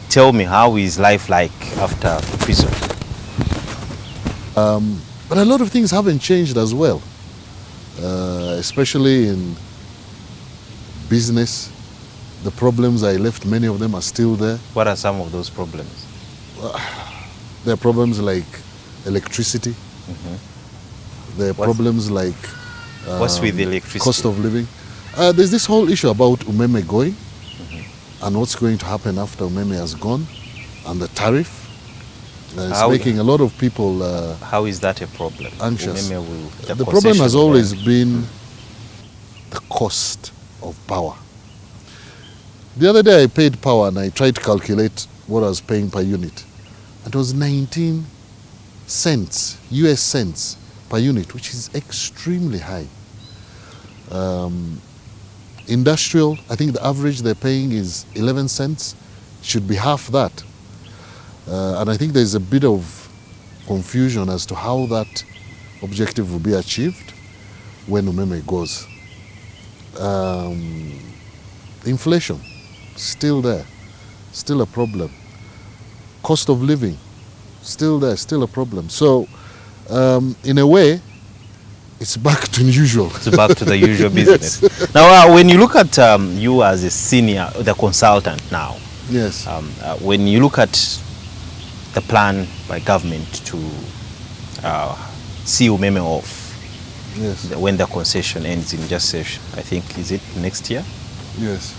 tell me, how is life like after prison? But a lot of things haven't changed as well, especially in business. The problems I left, many of them are still there. What are some of those problems? There are problems like electricity. There are problems like what's with electricity? Cost of living. There's this whole issue about Umeme going and what's going to happen after Umeme has gone, and the tariff. It's making a lot of people how is that a problem? Anxious. The problem has always been the cost of power. The other day I paid power and I tried to calculate what I was paying per unit. It was 19 cents, US cents per unit, which is extremely high. Industrial, I think the average they're paying is 11 cents. Should be half that. And I think there's a bit of confusion as to how that objective will be achieved when Umeme goes. Inflation, still there, still a problem. Cost of living, still there, still a problem. So, in a way, it's back to usual. It's back to the usual business. Now, when you look at you as a senior, the consultant now, yes. When you look at the plan by government to see Umeme off, yes, when the concession ends in just, I think, is it next year? Yes.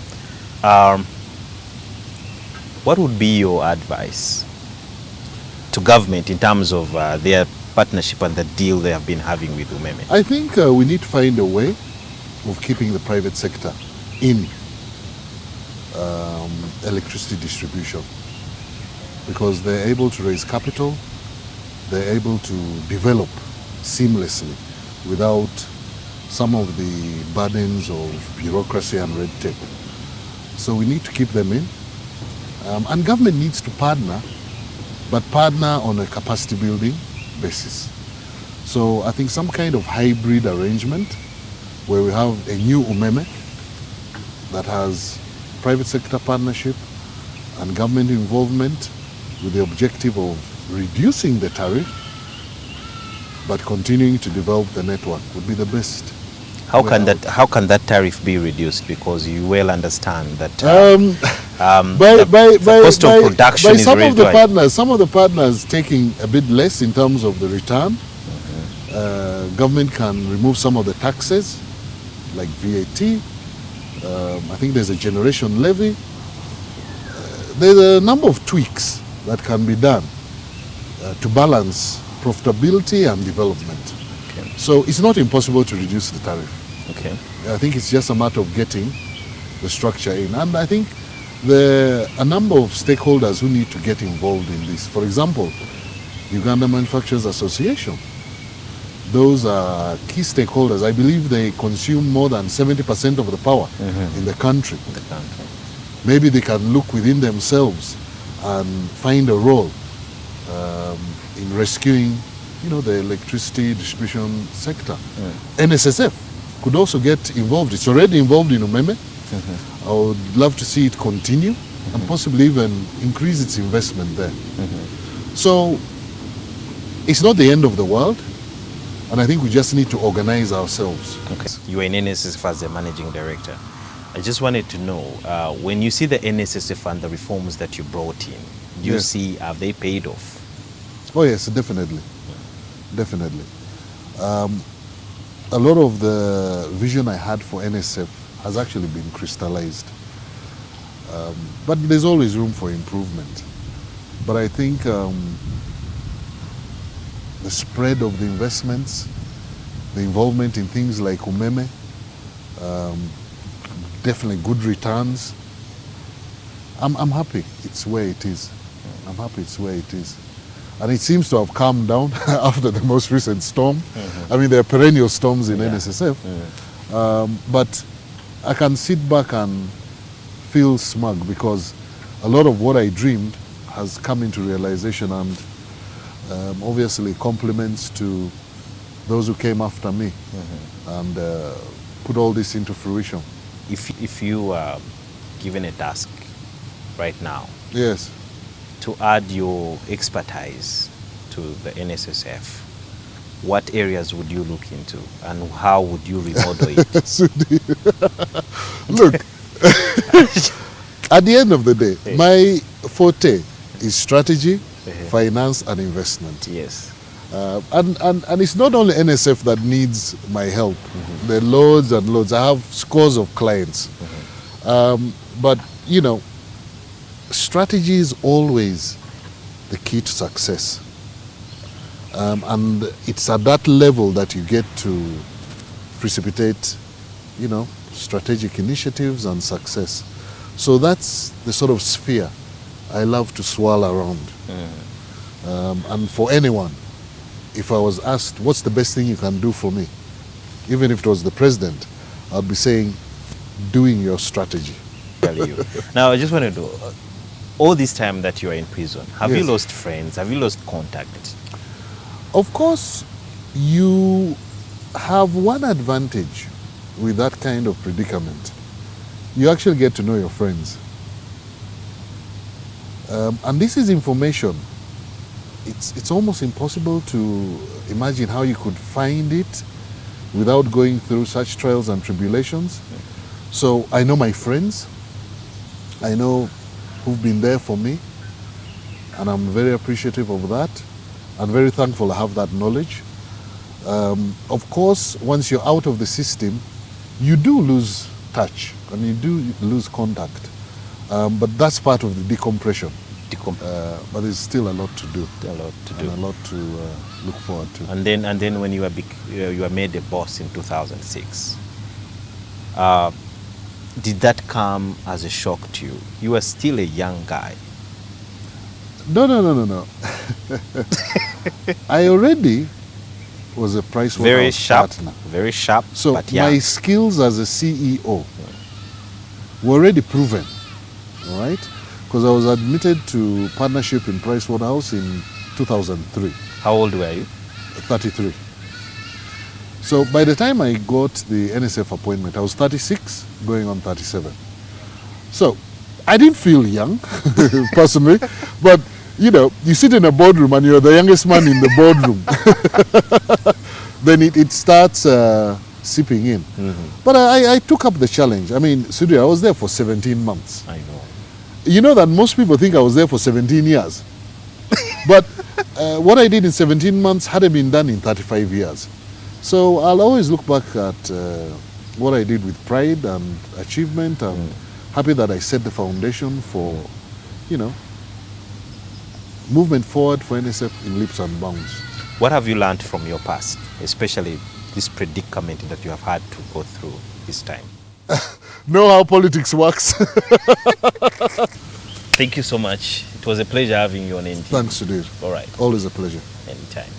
What would be your advice to government in terms of their partnership and the deal they have been having with Umeme? I think we need to find a way of keeping the private sector in electricity distribution, because they're able to raise capital, they're able to develop seamlessly without some of the burdens of bureaucracy and red tape. So we need to keep them in. And government needs to partner, but partner on a capacity building basis. So I think some kind of hybrid arrangement where we have a new Umeme that has private sector partnership and government involvement with the objective of reducing the tariff but continuing to develop the network would be the best. How can that tariff be reduced? Because you well understand that the cost of production is very high. Some of the partners taking a bit less in terms of the return. Government can remove some of the taxes, like VAT. I think there's a generation levy. There's a number of tweaks that can be done to balance profitability and development. Okay. So it's not impossible to reduce the tariff. Okay. I think it's just a matter of getting the structure in. And I think there are a number of stakeholders who need to get involved in this. For example, Uganda Manufacturers Association. Those are key stakeholders. I believe they consume more than 70% of the power in the country. Maybe they can look within themselves and find a role in rescuing, the electricity distribution sector. NSSF could also get involved. It's already involved in Umeme. I would love to see it continue and possibly even increase its investment there. So it's not the end of the world, and I think we just need to organize ourselves. Okay. You are in NSSF as the managing director. I just wanted to know, when you see the NSSF and the reforms that you brought in, do you see, have they paid off? Oh yes, definitely. Definitely. A lot of the vision I had for NSF has actually been crystallized. But there's always room for improvement. But I think the spread of the investments, the involvement in things like Umeme, definitely good returns. I'm happy it's where it is. I'm happy it's where it is. And it seems to have calmed down after the most recent storm. I mean, there are perennial storms in NSSF. But I can sit back and feel smug because a lot of what I dreamed has come into realization, and obviously compliments to those who came after me and put all this into fruition. If you are given a task right now, yes, to add your expertise to the NSSF, what areas would you look into and how would you remodel it? Look, at the end of the day, my forte is strategy, finance and investment. Yes. And it's not only NSF that needs my help. There are loads and loads. I have scores of clients. But, you know, strategy is always the key to success. And it's at that level that you get to precipitate, you know, strategic initiatives and success. So that's the sort of sphere I love to swirl around. And for anyone, if I was asked, what's the best thing you can do for me? Even if it was the president, I'd be saying, doing your strategy. Now, I just want to know, all this time that you are in prison, have you Yes. lost friends? Have you lost contact? Of course, you have one advantage with that kind of predicament. You actually get to know your friends. And this is information. It's almost impossible to imagine how you could find it without going through such trials and tribulations. So I know my friends. I know who've been there for me. And I'm very appreciative of that. And very thankful I have that knowledge. Of course, once you're out of the system, you do lose touch and you do lose contact. But that's part of the decompression. But there's still a lot to do. A lot to and do. a lot to look forward to. And then when you were made a boss in 2006, did that come as a shock to you? You were still a young guy. No. I already was a Price Very sharp, partner. very sharp, So but young. my skills as a CEO were already proven, all right? Because I was admitted to partnership in Pricewaterhouse in 2003, How old were you? 33. So by the time I got the NSF appointment, I was 36, going on 37. So I didn't feel young, personally, but you know, you sit in a boardroom and you're the youngest man in the boardroom. Then it starts seeping in. But I took up the challenge. I mean, Sudhir, I was there for 17 months. I know. You know that most people think I was there for 17 years. But what I did in 17 months hadn't been done in 35 years. So I'll always look back at what I did with pride and achievement, and happy that I set the foundation for, you know, movement forward for NSF in leaps and bounds. What have you learned from your past, especially this predicament that you have had to go through this time? Know how politics works. Thank you so much. It was a pleasure having you on NT. Thanks, Sudhir. All right. Always a pleasure. Anytime.